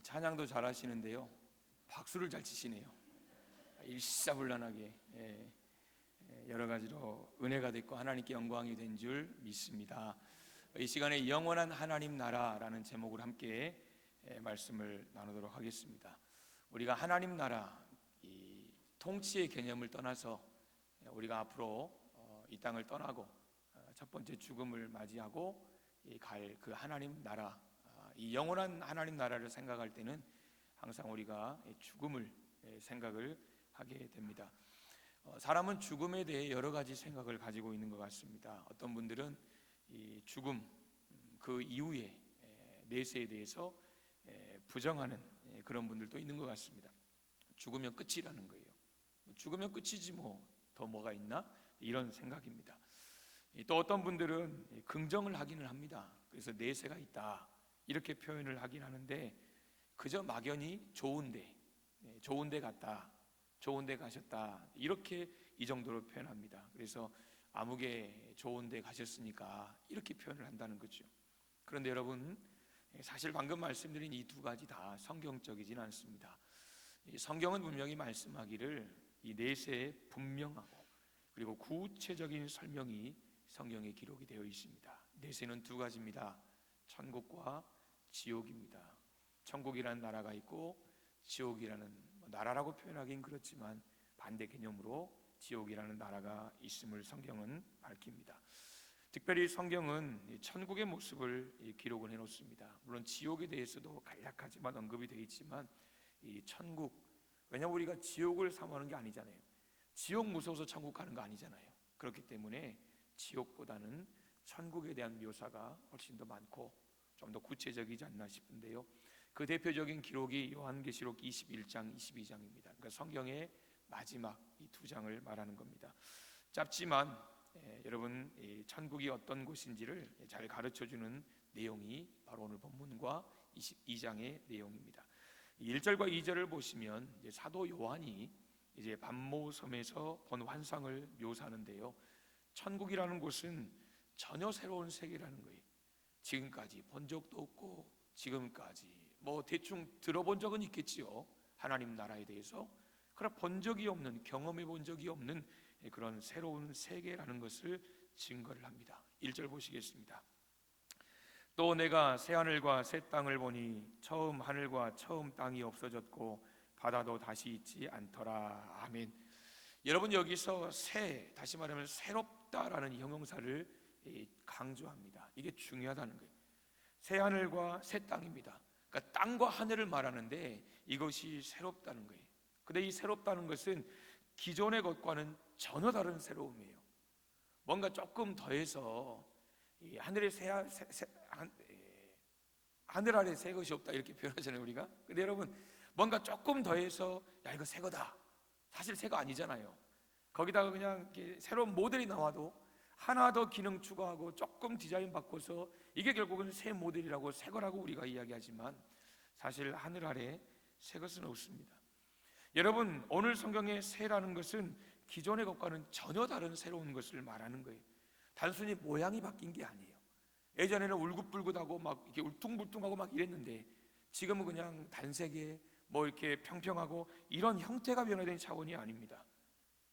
찬양도 잘하시는데요, 박수를 잘 치시네요. 일사불란하게 여러 가지로 은혜가 됐고 하나님께 영광이 된 줄 믿습니다. 이 시간에 영원한 하나님 나라라는 제목으로 함께 말씀을 나누도록 하겠습니다. 우리가 하나님 나라, 이 통치의 개념을 떠나서 우리가 앞으로 이 땅을 떠나고 첫 번째 죽음을 맞이하고 갈 그 하나님 나라, 이 영원한 하나님 나라를 생각할 때는 항상 우리가 죽음을 생각을 하게 됩니다. 사람은 죽음에 대해 여러 가지 생각을 가지고 있는 것 같습니다. 어떤 분들은 이 죽음 그 이후에 내세에 대해서 부정하는 그런 분들도 있는 것 같습니다. 죽으면 끝이라는 거예요. 죽으면 끝이지 더 뭐가 있나? 이런 생각입니다. 또 어떤 분들은 긍정을 하기는 합니다. 그래서 내세가 있다 이렇게 표현을 하긴 하는데, 그저 막연히 좋은 데 갔다, 좋은 데 가셨다, 이렇게 이 정도로 표현합니다. 그래서 아무개 좋은 데 가셨으니까 이렇게 표현을 한다는 거죠. 그런데 여러분, 사실 방금 말씀드린 이 두 가지 다 성경적이진 않습니다. 성경은 분명히 말씀하기를 이 내세에 분명하고 그리고 구체적인 설명이 성경에 기록이 되어 있습니다. 내세는 두 가지입니다. 천국과 지옥입니다. 천국이라는 나라가 있고 지옥이라는 나라라고 표현하긴 그렇지만 반대 개념으로 지옥이라는 나라가 있음을 성경은 밝힙니다. 특별히 성경은 천국의 모습을 기록을 해놓습니다. 물론 지옥에 대해서도 간략하지만 언급이 되어 있지만 이 천국, 왜냐하면 우리가 지옥을 사모하는 게 아니잖아요. 지옥 무서워서 천국 가는 거 아니잖아요. 그렇기 때문에 지옥보다는 천국에 대한 묘사가 훨씬 더 많고 좀 더 구체적이지 않나 싶은데요, 그 대표적인 기록이 요한계시록 21장, 22장입니다. 그러니까 성경의 마지막 이 두 장을 말하는 겁니다. 짧지만 여러분, 이 천국이 어떤 곳인지를 잘 가르쳐주는 내용이 바로 오늘 본문과 22장의 내용입니다. 1절과 2절을 보시면 이제 사도 요한이 이제 반모섬에서 본 환상을 묘사하는데요, 천국이라는 곳은 전혀 새로운 세계라는 거예요. 지금까지 본 적도 없고, 지금까지 대충 들어본 적은 있겠지요, 하나님 나라에 대해서. 그러나 본 적이 없는, 경험해 본 적이 없는 그런 새로운 세계라는 것을 증거를 합니다. 1절 보시겠습니다. 또 내가 새 하늘과 새 땅을 보니 처음 하늘과 처음 땅이 없어졌고 바다도 다시 있지 않더라. 아멘. 여러분, 여기서 새, 다시 말하면 새롭다라는 형용사를 강조합니다. 이게 중요하다는 거예요. 새 하늘과 새 땅입니다. 그러니까 땅과 하늘을 말하는데 이것이 새롭다는 거예요. 근데 이 새롭다는 것은 기존의 것과는 전혀 다른 새로움이에요. 뭔가 조금 더해서 하늘 아래 새 것이 없다 이렇게 표현하잖아요, 우리가. 근데 여러분, 뭔가 조금 더해서 야, 이거 새 거다. 사실 새가 아니잖아요. 거기다가 그냥 이렇게 새로운 모델이 나와도 하나 더 기능 추가하고 조금 디자인 바꿔서 이게 결국은 새 모델이라고, 새 거라고 우리가 이야기하지만 사실 하늘 아래 새 것은 없습니다. 여러분, 오늘 성경의 새라는 것은 기존의 것과는 전혀 다른 새로운 것을 말하는 거예요. 단순히 모양이 바뀐 게 아니에요. 예전에는 울긋불긋하고 막 이렇게 울퉁불퉁하고 막 이랬는데 지금은 그냥 단색에 이렇게 평평하고 이런 형태가 변화된 차원이 아닙니다.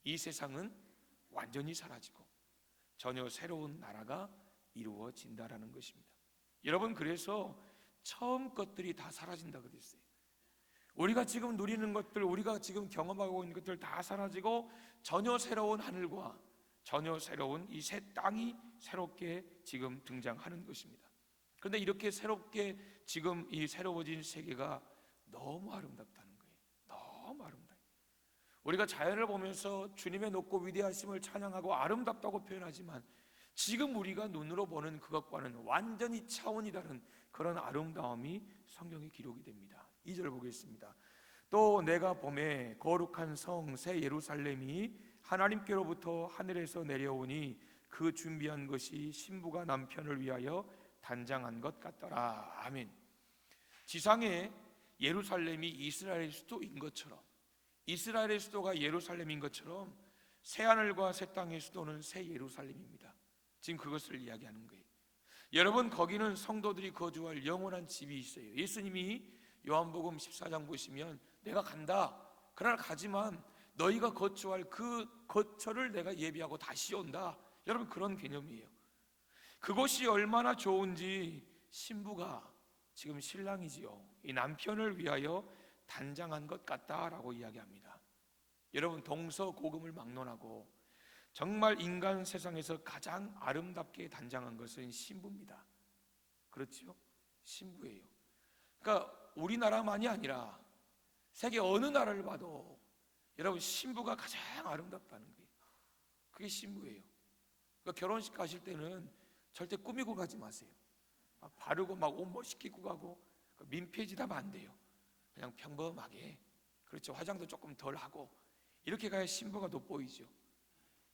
이 세상은 완전히 사라지고 전혀 새로운 나라가 이루어진다라는 것입니다. 여러분, 그래서 처음 것들이 다 사라진다 그랬어요. 우리가 지금 누리는 것들, 우리가 지금 경험하고 있는 것들 다 사라지고 전혀 새로운 하늘과 전혀 새로운 이 새 땅이 새롭게 지금 등장하는 것입니다. 그런데 이렇게 새롭게 지금 이 새로워진 세계가 너무 아름답다는 거예요. 너무 아름다워요. 우리가 자연을 보면서 주님의 높고 위대하심을 찬양하고 아름답다고 표현하지만 지금 우리가 눈으로 보는 그것과는 완전히 차원이 다른 그런 아름다움이 성경에 기록이 됩니다. 2절 보겠습니다. 또 내가 보매 거룩한 성 새 예루살렘이 하나님께로부터 하늘에서 내려오니 그 준비한 것이 신부가 남편을 위하여 단장한 것 같더라. 아멘. 지상에 예루살렘이 이스라엘의 수도인 것처럼, 이스라엘의 수도가 예루살렘인 것처럼 새하늘과 새 땅의 수도는 새 예루살렘입니다. 지금 그것을 이야기하는 거예요. 여러분, 거기는 성도들이 거주할 영원한 집이 있어요. 예수님이 요한복음 14장 보시면 내가 간다, 그러나 가지만 너희가 거처할 그 거처를 내가 예비하고 다시 온다. 여러분, 그런 개념이에요. 그것이 얼마나 좋은지 신부가, 지금 신랑이지요, 이 남편을 위하여 단장한 것 같다라고 이야기합니다. 여러분, 동서고금을 막론하고 정말 인간 세상에서 가장 아름답게 단장한 것은 신부입니다. 그렇죠? 신부예요. 그러니까 우리나라만이 아니라 세계 어느 나라를 봐도 여러분, 신부가 가장 아름답다는 거예요. 그게 신부예요. 그러니까 결혼식 가실 때는 절대 꾸미고 가지 마세요. 막 바르고 막 옷 멋있게 입고 가고 민폐지다면 안 돼요. 그냥 평범하게, 그렇죠, 화장도 조금 덜 하고 이렇게 가야 신부가 돋보이죠.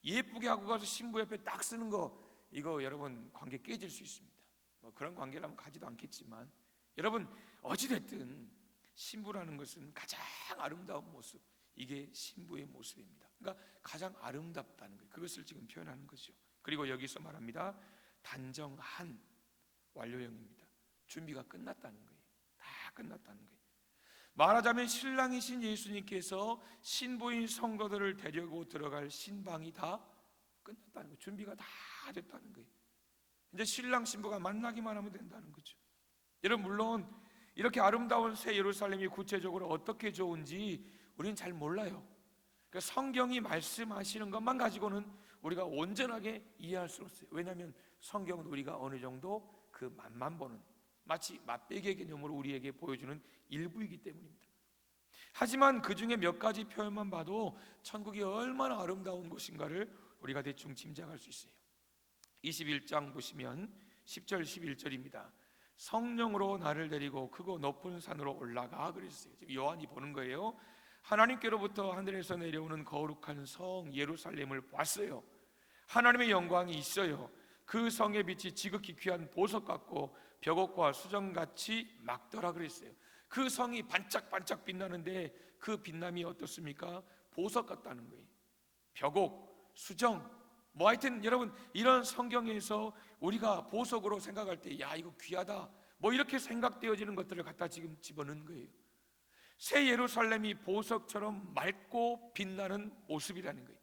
예쁘게 하고 가서 신부 옆에 딱 쓰는 거, 이거 여러분 관계 깨질 수 있습니다. 뭐 그런 관계라면 가지도 않겠지만, 여러분 어찌됐든 신부라는 것은 가장 아름다운 모습, 이게 신부의 모습입니다. 그러니까 가장 아름답다는 거예요. 그것을 지금 표현하는 거죠. 그리고 여기서 말합니다. 단정한, 완료형입니다. 준비가 끝났다는 거예요. 다 끝났다는 거예요. 말하자면 신랑이신 예수님께서 신부인 성도들을 데리고 들어갈 신방이 다 끝났다는 거예요. 준비가 다 됐다는 거예요. 이제 신랑 신부가 만나기만 하면 된다는 거죠. 여러분, 물론 이렇게 아름다운 새 예루살렘이 구체적으로 어떻게 좋은지 우리는 잘 몰라요. 그러니까 성경이 말씀하시는 것만 가지고는 우리가 온전하게 이해할 수 없어요. 왜냐하면 성경은 우리가 어느 정도 그 맛만 보는, 마치 맛배기의 개념으로 우리에게 보여주는 일부이기 때문입니다. 하지만 그 중에 몇 가지 표현만 봐도 천국이 얼마나 아름다운 곳인가를 우리가 대충 짐작할 수 있어요. 21장 보시면 10절 11절입니다. 성령으로 나를 데리고 크고 높은 산으로 올라가 그랬어요. 지금 요한이 보는 거예요. 하나님께로부터 하늘에서 내려오는 거룩한 성 예루살렘을 봤어요. 하나님의 영광이 있어요. 그 성의 빛이 지극히 귀한 보석 같고 벽옥과 수정같이 막더라 그랬어요. 그 성이 반짝반짝 빛나는데 그 빛남이 어떻습니까? 보석 같다는 거예요. 벽옥, 수정, 뭐 하여튼 여러분, 이런 성경에서 우리가 보석으로 생각할 때 야, 이거 귀하다, 뭐 이렇게 생각되어지는 것들을 갖다 지금 집어넣은 거예요. 새 예루살렘이 보석처럼 맑고 빛나는 모습이라는 거예요.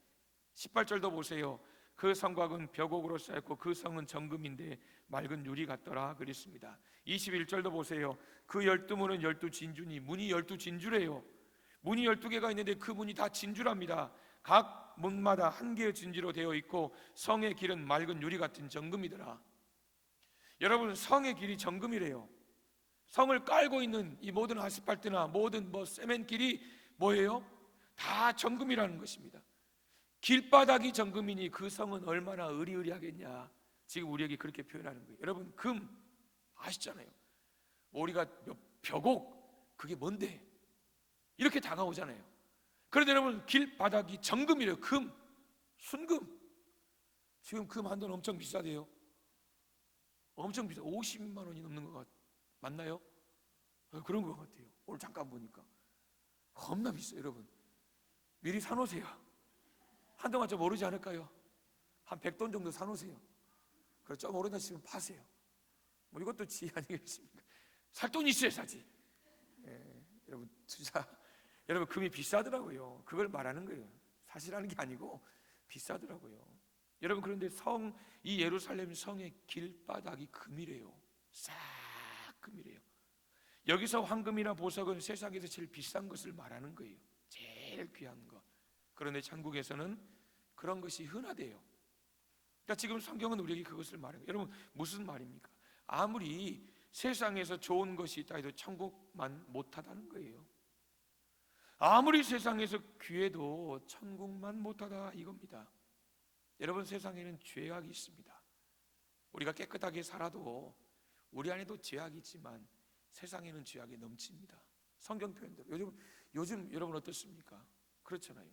18절도 보세요. 그 성곽은 벽옥으로 쌓였고 그 성은 정금인데 맑은 유리 같더라 그랬습니다. 21절도 보세요. 그 12문은 12진주니, 문이 12진주래요. 문이 12개가 있는데 그 문이 다 진주랍니다. 각 문마다 한 개의 진주로 되어 있고 성의 길은 맑은 유리 같은 정금이더라. 여러분, 성의 길이 정금이래요. 성을 깔고 있는 이 모든 아스팔트나 모든 세멘길이 뭐예요? 다 정금이라는 것입니다. 길바닥이 정금이니 그 성은 얼마나 으리으리하겠냐, 지금 우리에게 그렇게 표현하는 거예요. 여러분, 금 아시잖아요. 우리가 벽옥, 그게 뭔데? 이렇게 다가오잖아요. 그런데 여러분, 길바닥이 정금이래요. 금, 순금. 지금 금 한 돈 엄청 비싸대요. 엄청 비싸. 50만 원이 넘는 것 같아요. 맞나요? 그런 것 같아요. 오늘 잠깐 보니까 겁나 비싸요. 여러분, 미리 사놓으세요. 한동안 좀 오르지 않을까요? 한 100돈 정도 사놓으세요. 그래서 좀 오른다 싶으면 파세요. 뭐 이것도 지혜 아니겠습니까? 살 돈 있어야 사지. 여러분, 투자, 여러분, 금이 비싸더라고요. 그걸 말하는 거예요. 사실하는 게 아니고 비싸더라고요. 여러분, 그런데 이 예루살렘 성의 길바닥이 금이래요. 싹 금이래요. 여기서 황금이나 보석은 세상에서 제일 비싼 것을 말하는 거예요. 제일 귀한 것. 그런데 천국에서는 그런 것이 흔하대요. 그러니까 지금 성경은 우리에게 그것을 말해요. 여러분, 무슨 말입니까? 아무리 세상에서 좋은 것이 있다 해도 천국만 못하다는 거예요. 아무리 세상에서 귀해도 천국만 못하다 이겁니다. 여러분, 세상에는 죄악이 있습니다. 우리가 깨끗하게 살아도 우리 안에도 죄악이 있지만 세상에는 죄악이 넘칩니다. 성경 표현대로. 요즘 여러분 어떻습니까? 그렇잖아요.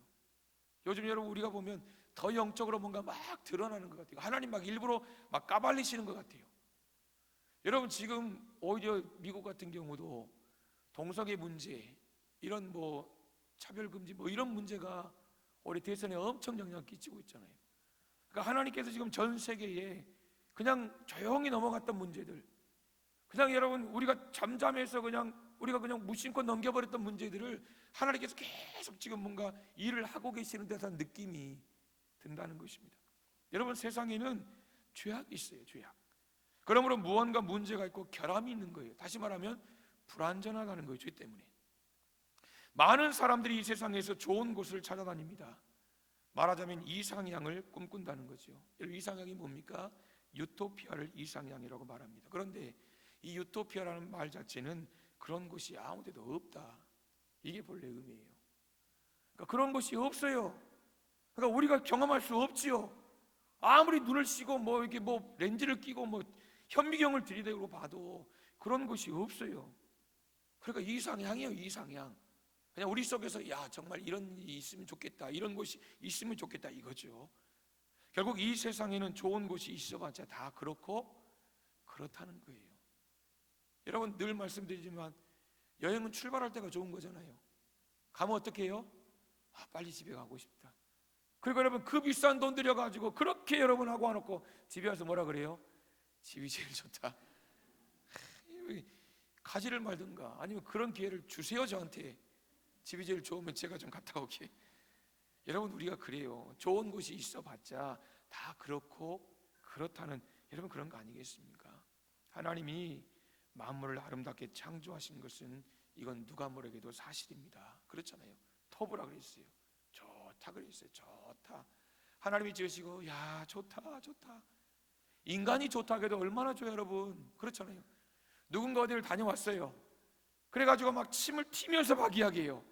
요즘 여러분, 우리가 보면 더 영적으로 뭔가 막 드러나는 것 같아요. 하나님 막 일부러 막 까발리시는 것 같아요. 여러분, 지금 오히려 미국 같은 경우도 동성애 문제, 이런 차별금지 이런 문제가 우리 대선에 엄청 영향을 끼치고 있잖아요. 그러니까 하나님께서 지금 전 세계에 그냥 조용히 넘어갔던 문제들, 그냥 여러분 우리가 잠잠해서 우리가 그냥 무심코 넘겨버렸던 문제들을 하나님께서 계속 지금 뭔가 일을 하고 계시는 듯한 느낌이 든다는 것입니다. 여러분, 세상에는 죄악이 있어요. 죄악. 그러므로 무언가 문제가 있고 결함이 있는 거예요. 다시 말하면 불완전하다는 거예요. 죄 때문에. 많은 사람들이 이 세상에서 좋은 곳을 찾아다닙니다. 말하자면 이상향을 꿈꾼다는 거죠. 여러분, 이상향이 뭡니까? 유토피아를 이상향이라고 말합니다. 그런데 이 유토피아라는 말 자체는 그런 곳이 아무 데도 없다, 이게 본래 의미예요. 그러니까 그런 곳이 없어요. 그러니까 우리가 경험할 수 없지요. 아무리 눈을 씌고 이렇게 렌즈를 끼고 현미경을 들이대고 봐도 그런 곳이 없어요. 그러니까 이상향이에요. 이상향. 그냥 우리 속에서 야, 정말 이런 일이 있으면 좋겠다, 이런 곳이 있으면 좋겠다, 이거죠. 결국 이 세상에는 좋은 곳이 있어봤자 다 그렇다는 거예요. 여러분, 늘 말씀드리지만 여행은 출발할 때가 좋은 거잖아요. 가면 어떻게 해요? 빨리 집에 가고 싶다. 그리고 여러분, 그 비싼 돈 들여가지고 그렇게 여러분 하고 와놓고 집에 와서 뭐라 그래요? 집이 제일 좋다. 가지를 말든가 아니면 그런 기회를 주세요. 저한테 집이 제일 좋으면 제가 좀 갔다 오게. 여러분, 우리가 그래요. 좋은 곳이 있어봤자 다 그렇다는, 여러분, 그런 거 아니겠습니까? 하나님이 만물을 아름답게 창조하신 것은 이건 누가 뭐래도 사실입니다. 그렇잖아요. 터부라 그랬어요. 좋다 그랬어요. 좋다. 하나님이 지으시고 야, 좋다. 인간이 좋다 해도 얼마나 좋아요, 여러분. 그렇잖아요. 누군가 어디를 다녀왔어요. 그래가지고 막 침을 튀면서 막 이야기해요.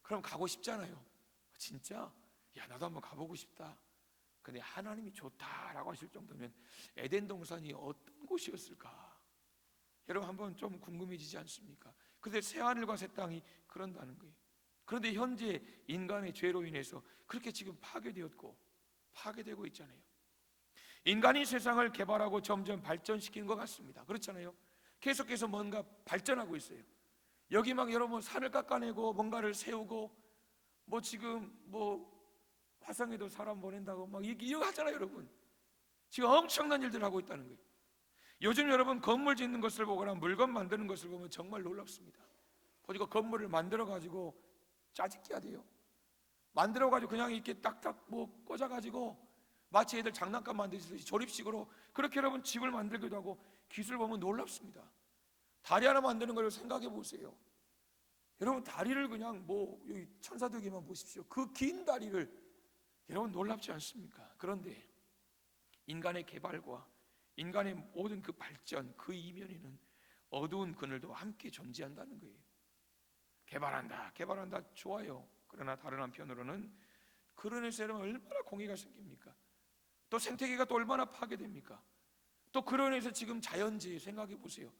그럼 가고 싶잖아요. 진짜? 야, 나도 한번 가보고 싶다. 근데 하나님이 좋다라고 하실 정도면 에덴 동산이 어떤 곳이었을까? 여러분, 한번 좀 궁금해지지 않습니까? 근데 새하늘과 새 땅이 그런다는 거예요. 그런데 현재 인간의 죄로 인해서 그렇게 지금 파괴되고 있잖아요. 인간이 세상을 개발하고 점점 발전시키는 것 같습니다. 그렇잖아요. 계속해서 뭔가 발전하고 있어요. 여기 막 여러분 산을 깎아내고 뭔가를 세우고 지금 화성에도 사람 보낸다고 막 이거 하잖아요. 여러분, 지금 엄청난 일들을 하고 있다는 거예요. 요즘 여러분 건물 짓는 것을 보거나 물건 만드는 것을 보면 정말 놀랍습니다. 보니까 건물을 만들어가지고 짜집기야 돼요. 만들어가지고 그냥 이렇게 딱딱 꽂아가지고 마치 애들 장난감 만들듯이 조립식으로 그렇게 여러분 집을 만들기도 하고, 기술 보면 놀랍습니다. 다리 하나 만드는 걸 생각해 보세요. 여러분, 다리를 그냥 여기 천사들에게만 보십시오. 그 긴 다리를, 여러분 놀랍지 않습니까? 그런데 인간의 개발과 인간의 모든 그 발전, 그 이면에는 어두운 그늘도 함께 존재한다는 거예요. 개발한다 좋아요. 그러나 다른 한편으로는 그런에서 여러분 얼마나 공해가 생깁니까? 또 생태계가 또 얼마나 파괴됩니까? 또 그런에서 지금 자연재해 생각해 보세요.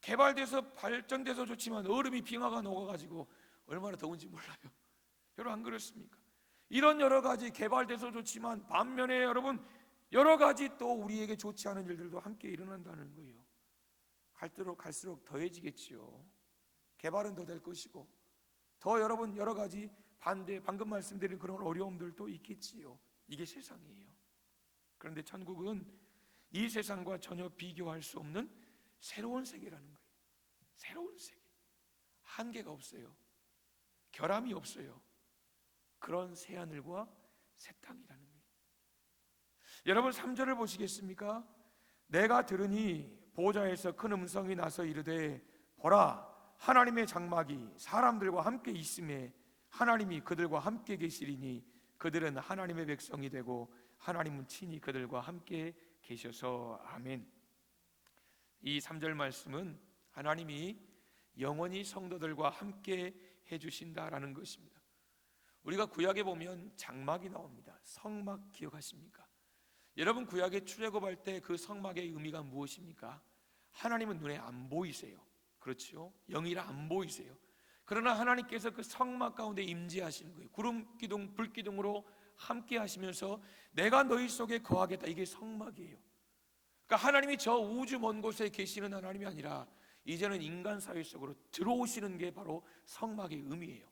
개발돼서 발전돼서 좋지만 얼음이 빙하가 녹아가지고 얼마나 더운지 몰라요. 여러분, 안 그렇습니까? 이런 여러 가지 개발돼서 좋지만 반면에 여러분 여러 가지 또 우리에게 좋지 않은 일들도 함께 일어난다는 거예요. 갈수록 더해지겠지요. 개발은 더 될 것이고 더 여러분 여러 가지 방금 말씀드린 그런 어려움들도 있겠지요. 이게 세상이에요. 그런데 천국은 이 세상과 전혀 비교할 수 없는 새로운 세계라는 거예요. 새로운 세계. 한계가 없어요. 결함이 없어요. 그런 새하늘과 새 땅이라는 거예요. 여러분, 3절을 보시겠습니까? 내가 들으니 보좌에서 큰 음성이 나서 이르되 보라, 하나님의 장막이 사람들과 함께 있음에 하나님이 그들과 함께 계시리니 그들은 하나님의 백성이 되고 하나님은 친히 그들과 함께 계셔서. 아멘. 이 3절 말씀은 하나님이 영원히 성도들과 함께 해주신다라는 것입니다. 우리가 구약에 보면 장막이 나옵니다. 성막 기억하십니까? 여러분, 구약에 출애굽할 때 그 성막의 의미가 무엇입니까? 하나님은 눈에 안 보이세요. 그렇죠? 영이라 안 보이세요. 그러나 하나님께서 그 성막 가운데 임재하시는 거예요. 구름 기둥, 불 기둥으로 함께 하시면서 내가 너희 속에 거하겠다. 이게 성막이에요. 그러니까 하나님이 저 우주 먼 곳에 계시는 하나님이 아니라 이제는 인간 사회 속으로 들어오시는 게 바로 성막의 의미예요.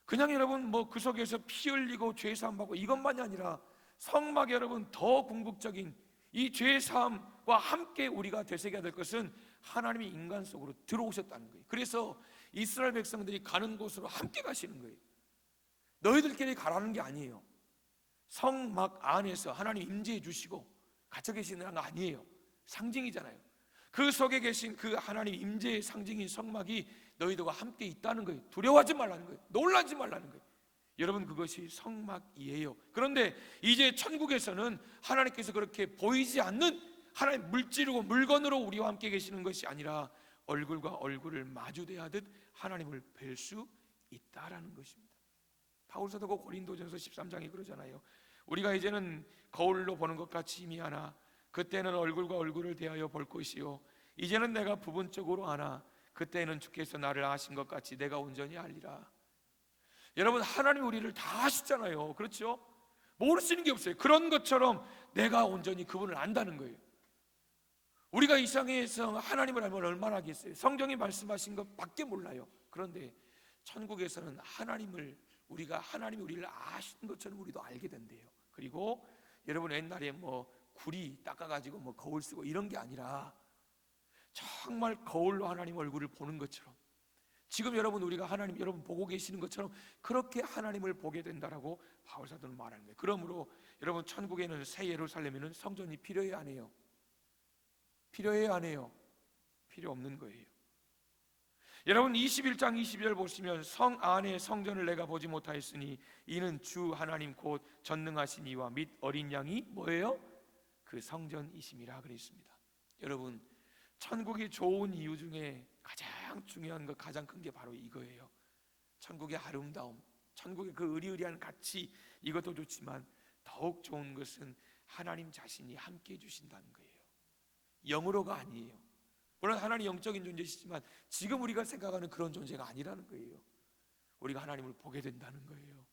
그냥 여러분 그 속에서 피 흘리고 죄 사함 받고 이것만이 아니라 성막에 여러분 더 궁극적인 이 죄 사함과 함께 우리가 되새겨야 될 것은 하나님이 인간 속으로 들어오셨다는 거예요. 그래서 이스라엘 백성들이 가는 곳으로 함께 가시는 거예요. 너희들끼리 가라는 게 아니에요. 성막 안에서 하나님 임재해 주시고 갇혀 계시는 거 아니에요. 상징이잖아요. 그 속에 계신 그 하나님 임재의 상징인 성막이 너희들과 함께 있다는 거예요. 두려워하지 말라는 거예요. 놀라지 말라는 거예요. 여러분, 그것이 성막이에요. 그런데 이제 천국에서는 하나님께서 그렇게 보이지 않는 하나님 물질이고 물건으로 우리와 함께 계시는 것이 아니라 얼굴과 얼굴을 마주대하듯 하나님을 뵐 수 있다라는 것입니다. 바울 사도가 고린도전서 13장에 그러잖아요. 우리가 이제는 거울로 보는 것 같이 힘이 하나 그때는 얼굴과 얼굴을 대하여 볼 것이요 이제는 내가 부분적으로 아나 그때는 주께서 나를 아신 것 같이 내가 온전히 알리라. 여러분, 하나님이 우리를 다 아시잖아요. 그렇죠? 모르시는 게 없어요. 그런 것처럼 내가 온전히 그분을 안다는 거예요. 우리가 이 세상에서 하나님을 알면 얼마나 하겠어요? 성경이 말씀하신 것 밖에 몰라요. 그런데 천국에서는 하나님이 우리를 아시는 것처럼 우리도 알게 된대요. 그리고 여러분, 옛날에 구리 닦아가지고 거울 쓰고 이런 게 아니라 정말 거울로 하나님 얼굴을 보는 것처럼 지금 우리가 하나님 여러분 보고 계시는 것처럼 그렇게 하나님을 보게 된다라고 바울 사도는 말하는 거예요. 그러므로 여러분, 천국에는 새 예루살렘에는 성전이 필요해요, 안 해요? 필요해요, 안 해요? 필요 없는 거예요. 여러분, 21장 22절 보시면 성 안에 성전을 내가 보지 못하였으니 이는 주 하나님 곧 전능하신 이와 및 어린 양이 뭐예요? 그 성전이심이라 그랬습니다. 여러분, 천국이 좋은 이유 중에 가장 중요한 것, 가장 큰 게 바로 이거예요. 천국의 아름다움, 천국의 그 의리의리한 가치, 이것도 좋지만 더욱 좋은 것은 하나님 자신이 함께 해주신다는 거예요. 영으로가 아니에요. 물론 하나님 영적인 존재시지만 지금 우리가 생각하는 그런 존재가 아니라는 거예요. 우리가 하나님을 보게 된다는 거예요.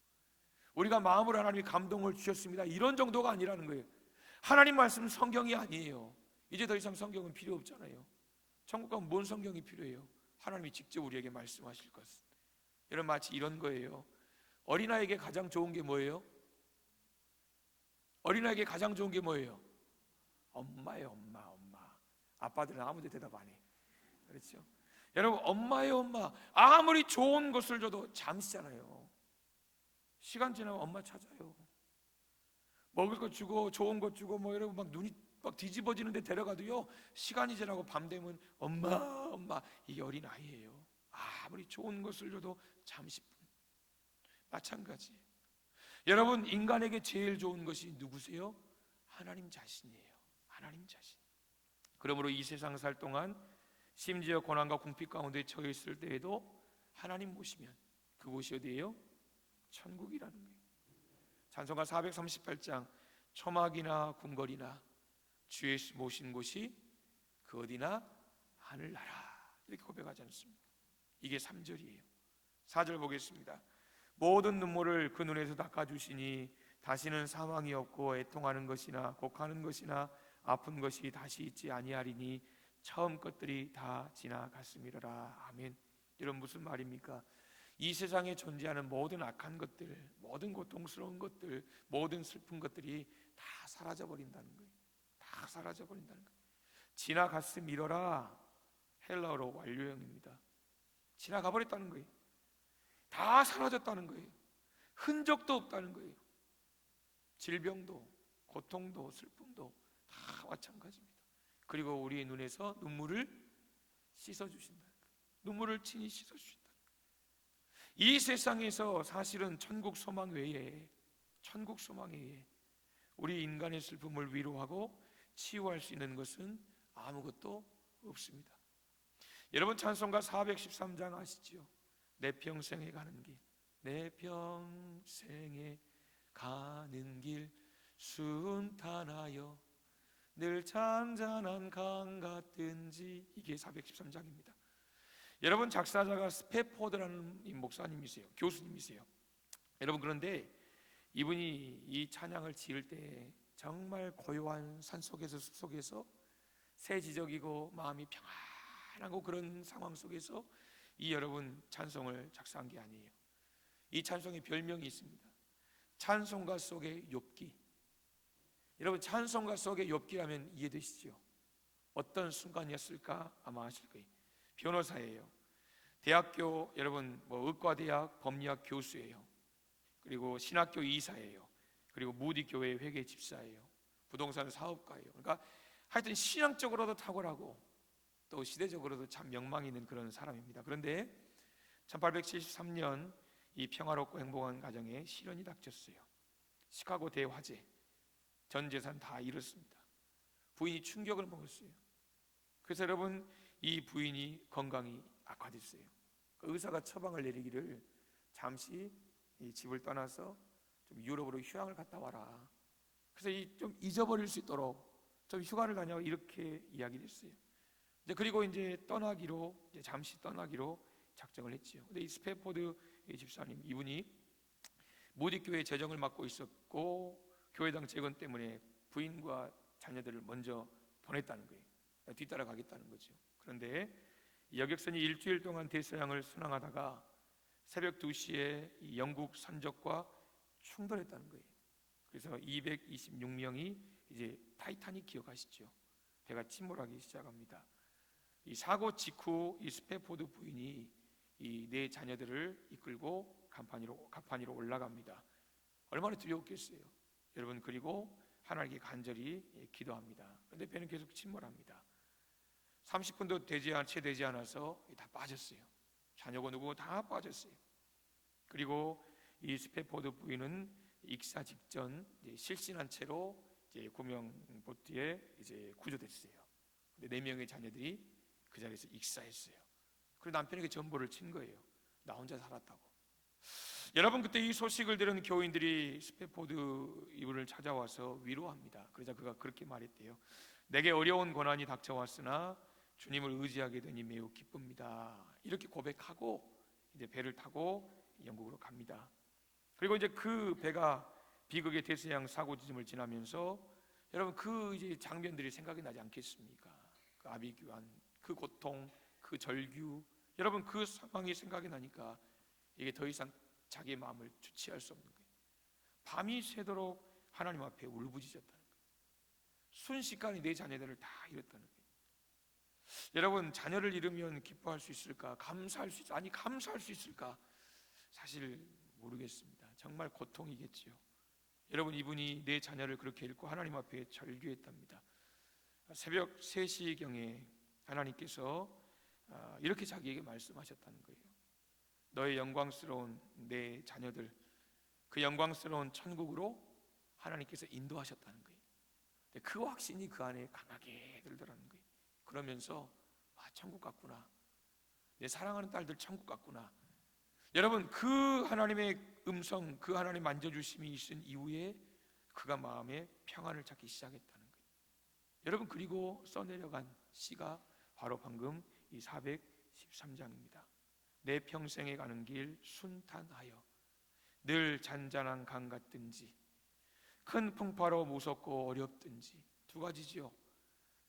우리가 마음으로 하나님이 감동을 주셨습니다, 이런 정도가 아니라는 거예요. 하나님 말씀은 성경이 아니에요. 이제 더 이상 성경은 필요 없잖아요. 천국 가면 뭔 성경이 필요해요? 하나님이 직접 우리에게 말씀하실 것. 여러분, 마치 이런 거예요. 어린아이에게 가장 좋은 게 뭐예요? 어린아이에게 가장 좋은 게 뭐예요? 엄마예요. 엄마. 아빠들은 아무도 대답 안 해. 그렇죠? 여러분, 엄마예요. 엄마. 아무리 좋은 것을 줘도 잠시잖아요. 시간 지나면 엄마 찾아요. 먹을 것 주고 좋은 것 주고 여러분 눈이 뒤집어지는데 데려가도요, 시간이 지나고 밤 되면 엄마. 이게 어린아이예요. 아무리 좋은 것을 줘도 잠시뿐. 마찬가지. 여러분, 인간에게 제일 좋은 것이 누구세요? 하나님 자신이에요. 하나님 자신. 그러므로 이 세상 살 동안 심지어 고난과 궁핍 가운데 처해 있을 때에도 하나님 모시면 그곳이 어디예요? 천국이라는 거예요. 찬송가 438장 초막이나 궁궐이나 주 예수 모신 곳이 그 어디나 하늘나라, 이렇게 고백하지 않습니까? 이게 3절이에요. 4절 보겠습니다. 모든 눈물을 그 눈에서 닦아주시니 다시는 사망이 없고 애통하는 것이나 곡하는 것이나 아픈 것이 다시 있지 아니하리니 처음 것들이 다 지나갔음이로라. 아멘. 이런 무슨 말입니까? 이 세상에 존재하는 모든 악한 것들, 모든 고통스러운 것들, 모든 슬픈 것들이 다 사라져 버린다는 거예요. 다 사라져 버린다는 거예요. 지나갔음이로라, 헬라어로 완료형입니다. 지나가 버렸다는 거예요. 다 사라졌다는 거예요. 흔적도 없다는 거예요. 질병도 고통도 슬픔도 다 마찬가지입니다. 그리고 우리의 눈에서 눈물을 씻어주신다. 눈물을 친히 씻어주신다. 이 세상에서 사실은 천국 소망 외에 우리 인간의 슬픔을 위로하고 치유할 수 있는 것은 아무것도 없습니다. 여러분, 찬송가 413장 아시죠? 내 평생에 가는 길, 내 평생에 가는 길 순탄하여 늘 잔잔한 강 같든지, 이게 413장입니다. 여러분, 작사자가 스패포드라는 목사님이세요. 교수님이세요. 여러분, 그런데 이분이 이 찬양을 지을 때 정말 고요한 산속에서 숲속에서 세지적이고 마음이 평안하고 그런 상황 속에서 이 여러분 찬송을 작사한 게 아니에요. 이 찬송의 별명이 있습니다. 찬송가 속의 욥기. 여러분, 찬송가 속의 욥기라면 이해되시죠? 어떤 순간이었을까 아마 아실 거예요. 변호사예요. 대학교 여러분 의과대학 법리학 교수예요. 그리고 신학교 이사예요. 그리고 무디 교회 회계 집사예요. 부동산 사업가예요. 그러니까 하여튼 신앙적으로도 탁월하고 또 시대적으로도 참 명망이 있는 그런 사람입니다. 그런데 1873년 이 평화롭고 행복한 가정에 시련이 닥쳤어요. 시카고 대화재, 전 재산 다 잃었습니다. 부인이 충격을 먹었어요. 그래서 여러분 이 부인이 건강이 악화됐어요. 그 의사가 처방을 내리기를 잠시 이 집을 떠나서 좀 유럽으로 휴양을 갔다 와라. 그래서 좀 잊어버릴 수 있도록 좀 휴가를 다녀 이렇게 이야기를 했어요. 그리고 이제 떠나기로 잠시 떠나기로 작정을 했지요. 근데 이 스패포드 집사님 이분이 모디 교회 재정을 맡고 있었고 교회당 재건 때문에 부인과 자녀들을 먼저 보냈다는 거예요. 뒤따라 가겠다는 거죠. 그런데 여객선이 일주일 동안 대서양을 순항하다가 새벽 2시에 이 영국 선적과 충돌했다는 거예요. 그래서 226명이 이제 타이타닉 기억하시죠? 배가 침몰하기 시작합니다. 이 사고 직후 이 스패포드 부인이 이 네 자녀들을 이끌고 갑판위로 올라갑니다. 얼마나 두려웠겠어요. 여러분 그리고 하나님께 간절히 기도합니다. 그런데 배는 계속 침몰합니다. 30분도 채 되지 않아서 다 빠졌어요. 자녀고 누구 다 빠졌어요. 그리고 이 스패포드 부인은 익사 직전 실신한 채로 구명보트에 구조됐어요. 근데 4명의 자녀들이 그 자리에서 익사했어요. 그리고 남편에게 전보를 친 거예요. 나 혼자 살았다고. 여러분 그때 이 소식을 들은 교인들이 스패포드 이분을 찾아와서 위로합니다. 그러자 그가 그렇게 말했대요. 내게 어려운 고난이 닥쳐왔으나 주님을 의지하게 되니 매우 기쁩니다. 이렇게 고백하고 이제 배를 타고 영국으로 갑니다. 그리고 이제 그 배가 비극의 대서양 사고 지점을 지나면서 여러분 그 이제 장면들이 생각이 나지 않겠습니까? 그 아비규환, 그 고통, 그 절규, 여러분 그 상황이 생각이 나니까 이게 더 이상 자기의 마음을 주체할 수 없는 거예요. 밤이 새도록 하나님 앞에 울부짖었다는 거예요. 순식간에 내 자녀들을 다 잃었다는 거예요. 여러분 자녀를 잃으면 기뻐할 수 있을까? 감사할 수 있을까? 감사할 수 있을까? 사실 모르겠습니다. 정말 고통이겠지요. 여러분 이분이 내 자녀를 그렇게 잃고 하나님 앞에 절규했답니다. 새벽 3시경에 하나님께서 이렇게 자기에게 말씀하셨다는 거예요. 너의 영광스러운 내 자녀들 그 영광스러운 천국으로 하나님께서 인도하셨다는 거예요. 그 확신이 그 안에 강하게 들더라는 거예요. 그러면서 천국 같구나. 내 사랑하는 딸들 천국 같구나. 여러분 그 하나님의 음성, 그 하나님의 만져주심이 있은 이후에 그가 마음에 평안을 찾기 시작했다는 거예요. 여러분 그리고 써내려간 시가 바로 방금 이 413장입니다. 내 평생에 가는 길 순탄하여 늘 잔잔한 강 같든지 큰 풍파로 무섭고 어렵든지 두 가지지요.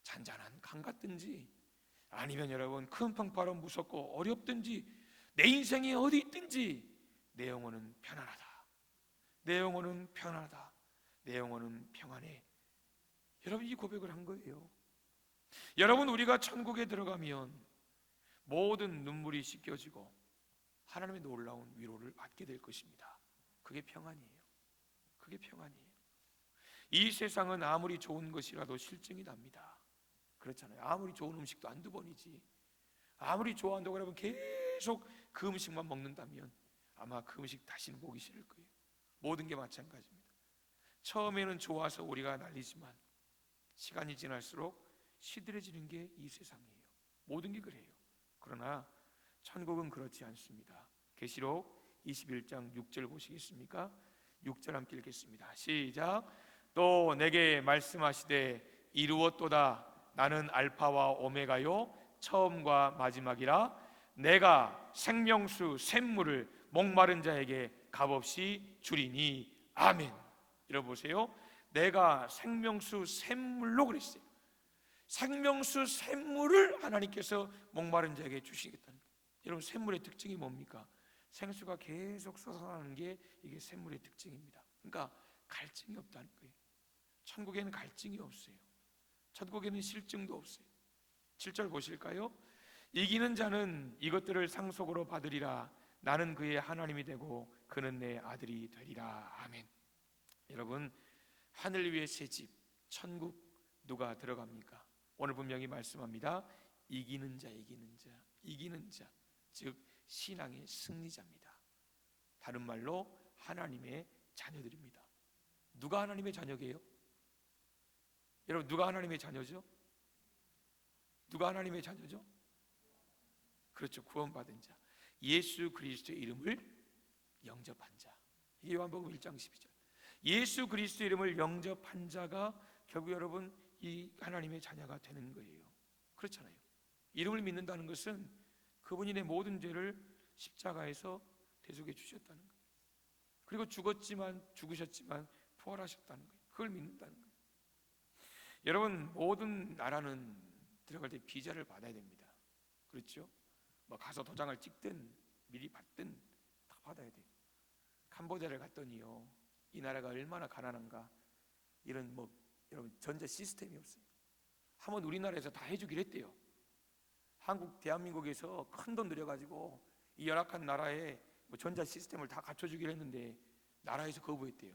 잔잔한 강 같든지 아니면 여러분 큰 풍파로 무섭고 어렵든지 내 인생이 어디 있든지 내 영혼은 편안하다. 내 영혼은 편안하다. 내 영혼은 평안해. 여러분 이 고백을 한 거예요. 여러분 우리가 천국에 들어가면 모든 눈물이 씻겨지고 하나님의 놀라운 위로를 받게 될 것입니다. 그게 평안이에요. 그게 평안이에요. 이 세상은 아무리 좋은 것이라도 실증이 납니다. 그렇잖아요. 아무리 좋은 음식도 한두 번이지. 아무리 좋아한다고 여러분 계속 그 음식만 먹는다면 아마 그 음식 다시는 보기 싫을 거예요. 모든 게 마찬가지입니다. 처음에는 좋아서 우리가 난리지만 시간이 지날수록 시들해지는 게 이 세상이에요. 모든 게 그래요. 그러나 천국은 그렇지 않습니다. 계시록 21장 6절 보시겠습니까? 6절 함께 읽겠습니다. 시작. 또 내게 말씀하시되 이루었도다. 나는 알파와 오메가요 처음과 마지막이라. 내가 생명수 샘물을 목마른 자에게 값없이 주리니. 아멘. 읽어보세요. 내가 생명수 샘물로 그랬어요. 생명수 샘물을 하나님께서 목마른 자에게 주시겠다는 거예요. 여러분 샘물의 특징이 뭡니까? 생수가 계속 솟아나는 게 이게 샘물의 특징입니다. 그러니까 갈증이 없다는 거예요. 천국에는 갈증이 없어요. 천국에는 실증도 없어요. 7절 보실까요? 이기는 자는 이것들을 상속으로 받으리라. 나는 그의 하나님이 되고 그는 내 아들이 되리라. 아멘. 여러분, 하늘 위의 새 집, 천국 누가 들어갑니까? 오늘 분명히 말씀합니다. 이기는 자, 이기는 자, 이기는 자, 즉 신앙의 승리자입니다. 다른 말로 하나님의 자녀들입니다. 누가 하나님의 자녀게요? 여러분, 누가 하나님의 자녀죠? 누가 하나님의 자녀죠? 그렇죠, 구원받은 자, 예수 그리스도의 이름을 영접한 자. 이게 요한복음 1장 12절. 예수 그리스도의 이름을 영접한 자가 결국 여러분 이 하나님의 자녀가 되는 거예요. 그렇잖아요. 이름을 믿는다는 것은 그분이 내 모든 죄를 십자가에서 대속해 주셨다는 거예요. 그리고 죽으셨지만 부활하셨다는 거예요. 그걸 믿는다는 거예요. 여러분, 모든 나라는 들어갈 때 비자를 받아야 됩니다. 그렇죠? 뭐 가서 도장을 찍든 미리 받든 다 받아야 돼요. 캄보디아를 갔더니요, 이 나라가 얼마나 가난한가. 이런 여러분 전자 시스템이 없어요. 한번 우리나라에서 다 해주기로 했대요. 한국 대한민국에서 큰 돈 들여가지고 이 열악한 나라에 전자 시스템을 다 갖춰주기로 했는데 나라에서 거부했대요.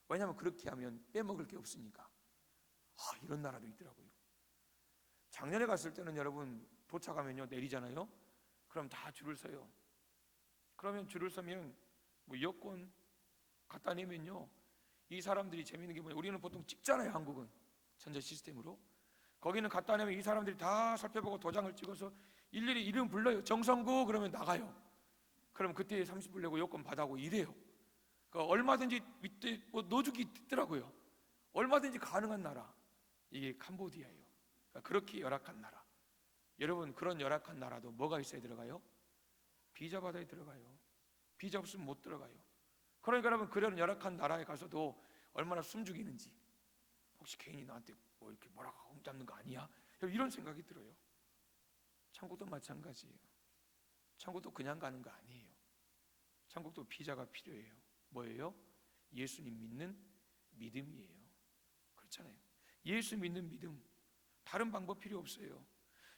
왜냐하면 그렇게 하면 빼먹을 게 없으니까. 이런 나라도 있더라고요. 작년에 갔을 때는 여러분 도착하면요, 내리잖아요. 그럼 다 줄을 서요. 그러면 줄을 서면 여권 갖다 내면요, 이 사람들이 재밌는 게 뭐냐, 우리는 보통 찍잖아요. 한국은 전자 시스템으로. 거기는 갖다 내면 이 사람들이 다 살펴보고 도장을 찍어서 일일이 이름 불러요. 정성구 그러면 나가요. 그럼 그때 30불 내고 여권 받아고 이래요. 그러니까 얼마든지 밑에 넣어주기 있더라고요. 얼마든지 가능한 나라, 이게 캄보디아예요. 그러니까 그렇게 열악한 나라. 여러분, 그런 열악한 나라도 뭐가 있어야 들어가요? 비자 받아야 들어가요. 비자 없으면 못 들어가요. 그러니까 여러분, 그런 열악한 나라에 가서도 얼마나 숨죽이는지, 혹시 괜히 나한테 이렇게 뭐라고 홈잡는 거 아니야? 이런 생각이 들어요. 천국도 마찬가지예요. 천국도 그냥 가는 거 아니에요. 천국도 비자가 필요해요. 뭐예요? 예수님 믿는 믿음이에요. 그렇잖아요. 예수 믿는 믿음, 다른 방법 필요 없어요.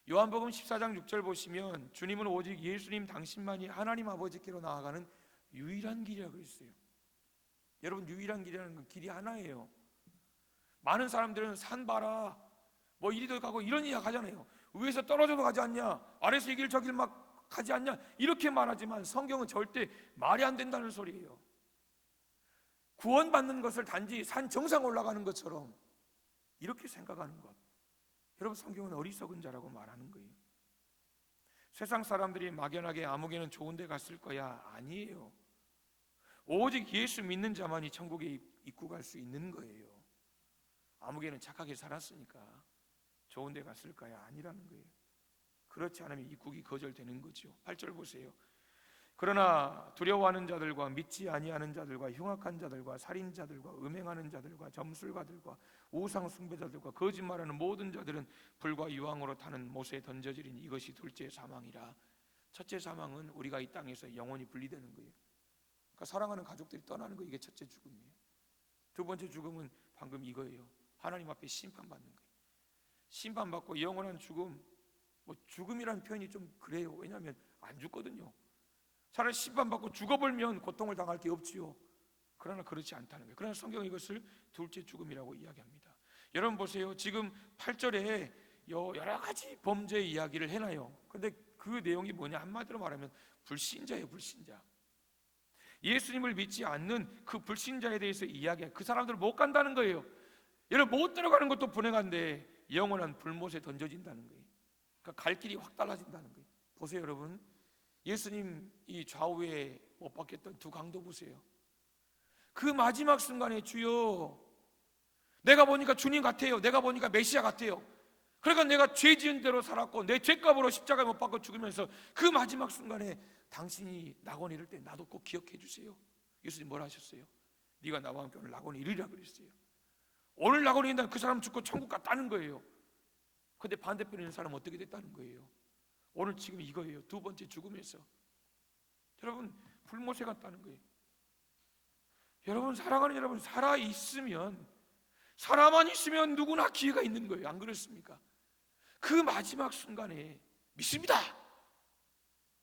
요한복음 14장 6절 보시면 주님은 오직 예수님 당신만이 하나님 아버지께로 나아가는 유일한 길이라고 했어요. 여러분, 유일한 길이라는 건 길이 하나예요. 많은 사람들은 산 봐라, 이리도 가고 이런 이야기 하잖아요. 위에서 떨어져도 가지 않냐, 아래서 이 길 저 길 막 가지 않냐, 이렇게 말하지만 성경은 절대 말이 안 된다는 소리예요. 구원받는 것을 단지 산 정상 올라가는 것처럼 이렇게 생각하는 것, 여러분, 성경은 어리석은 자라고 말하는 거예요. 세상 사람들이 막연하게 아무개는 좋은 데 갔을 거야, 아니에요. 오직 예수 믿는 자만이 천국에 입구갈 수 있는 거예요. 아무개는 착하게 살았으니까 좋은 데 갔을 거야, 아니라는 거예요. 그렇지 않으면 입국이 거절되는 거죠. 8절 보세요. 그러나 두려워하는 자들과 믿지 아니하는 자들과 흉악한 자들과 살인자들과 음행하는 자들과 점술가들과 우상 숭배자들과 거짓말하는 모든 자들은 불과 유황으로 타는 못에 던져지리니 이것이 둘째 사망이라. 첫째 사망은 우리가 이 땅에서 영원히 분리되는 거예요. 그러니까 사랑하는 가족들이 떠나는 거, 이게 첫째 죽음이에요. 두 번째 죽음은 방금 이거예요. 하나님 앞에 심판받는 거예요. 심판받고 영원한 죽음, 죽음이라는 표현이 좀 그래요. 왜냐하면 안 죽거든요. 차라리 심판받고 죽어버리면 고통을 당할 게 없지요. 그러나 그렇지 않다는 거예요. 그러나 성경은 이것을 둘째 죽음이라고 이야기합니다. 여러분 보세요. 지금 8절에 여러 가지 범죄 이야기를 해놔요. 그런데 그 내용이 뭐냐, 한마디로 말하면 불신자예요. 불신자. 예수님을 믿지 않는 그 불신자에 대해서 이야기해요. 그 사람들 못 간다는 거예요. 여러분, 못 들어가는 것도 불행한데 영원한 불못에 던져진다는 거예요. 그러니까 갈 길이 확 달라진다는 거예요. 보세요 여러분, 예수님 이 좌우에 못 박혔던 두 강도 보세요. 그 마지막 순간에 주여, 내가 보니까 주님 같아요. 내가 보니까 메시아 같아요. 그러니까 내가 죄 지은 대로 살았고 내 죄값으로 십자가에 못 박혀 죽으면서 그 마지막 순간에 당신이 낙원에 이를 때 나도 꼭 기억해 주세요. 예수님 뭐라 하셨어요? 네가 나와 함께 오늘 낙원에 이르리라 그랬어요. 오늘 낙원에 있는 그 사람 죽고 천국 갔다는 거예요. 근데 반대편에 있는 사람은 어떻게 됐다는 거예요? 오늘 지금 이거예요. 두 번째 죽음에서 여러분 불못에 갔다는 거예요. 여러분, 사랑하는 여러분, 살아만 있으면 누구나 기회가 있는 거예요. 안 그렇습니까? 그 마지막 순간에 믿습니다.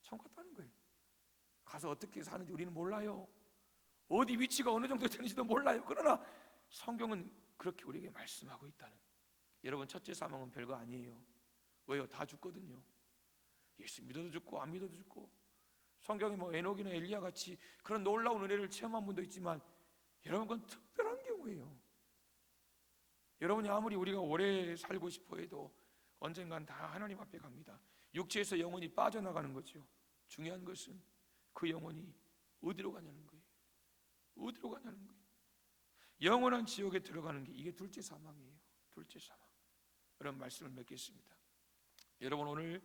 처음 갔다는 거예요. 가서 어떻게 사는지 우리는 몰라요. 어디 위치가 어느 정도 되는지도 몰라요. 그러나 성경은 그렇게 우리에게 말씀하고 있다는 거예요. 여러분, 첫째 사망은 별거 아니에요. 왜요? 다 죽거든요. 예수 믿어도 죽고 안 믿어도 죽고. 성경에 뭐 에녹이나 엘리야 같이 그런 놀라운 은혜를 체험한 분도 있지만 여러분, 그건 특별한 경우예요. 여러분이 아무리 우리가 오래 살고 싶어 해도 언젠간 다 하나님 앞에 갑니다. 육체에서 영혼이 빠져나가는 거죠. 중요한 것은 그 영혼이 어디로 가냐는 거예요. 어디로 가냐는 거예요. 영원한 지옥에 들어가는 게 이게 둘째 사망이에요. 둘째 사망. 그런 말씀을 맺겠습니다. 여러분, 오늘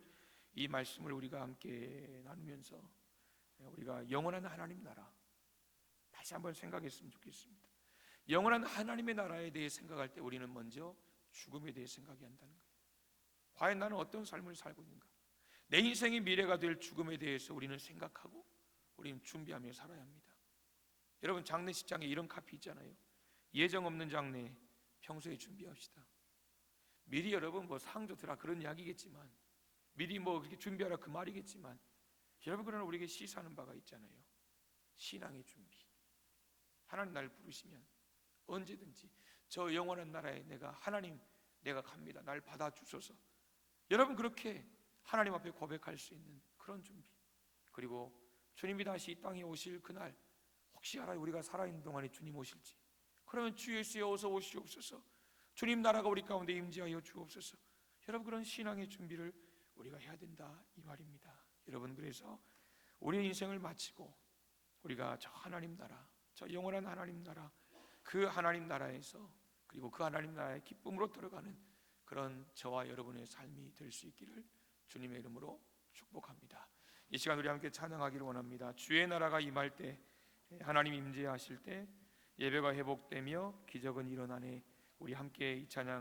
이 말씀을 우리가 함께 나누면서 우리가 영원한 하나님 나라 다시 한번 생각했으면 좋겠습니다. 영원한 하나님의 나라에 대해 생각할 때 우리는 먼저 죽음에 대해 생각해야 한다는 거예요. 과연 나는 어떤 삶을 살고 있는가? 내 인생의 미래가 될 죽음에 대해서 우리는 생각하고 우리는 준비하며 살아야 합니다. 여러분, 장례식장에 이런 카피 있잖아요. 예정 없는 장례 평소에 준비합시다. 미리 여러분 뭐 상조 드라 그런 이야기겠지만, 미리 뭐 그렇게 준비하라 그 말이겠지만, 여러분, 그러나 우리에게 시사하는 바가 있잖아요. 신앙의 준비. 하나님 날 부르시면 언제든지 저 영원한 나라에 하나님 내가 갑니다. 날 받아주소서. 여러분, 그렇게 하나님 앞에 고백할 수 있는 그런 준비. 그리고 주님이 다시 이 땅에 오실 그날, 혹시 알아요? 우리가 살아있는 동안에 주님 오실지. 그러면 주 예수여 어서 오시옵소서. 주님 나라가 우리 가운데 임재하여 주옵소서. 여러분, 그런 신앙의 준비를 우리가 해야 된다 이 말입니다. 여러분, 그래서 우리의 인생을 마치고 우리가 저 하나님 나라, 저 영원한 하나님 나라, 그 하나님 나라에서, 그리고 그 하나님 나라의 기쁨으로 들어가는 그런 저와 여러분의 삶이 될 수 있기를 주님의 이름으로 축복합니다. 이 시간 우리 함께 찬양하기를 원합니다. 주의 나라가 임할 때, 하나님 임재하실 때 예배가 회복되며 기적은 일어나네. 우리 함께 이 찬양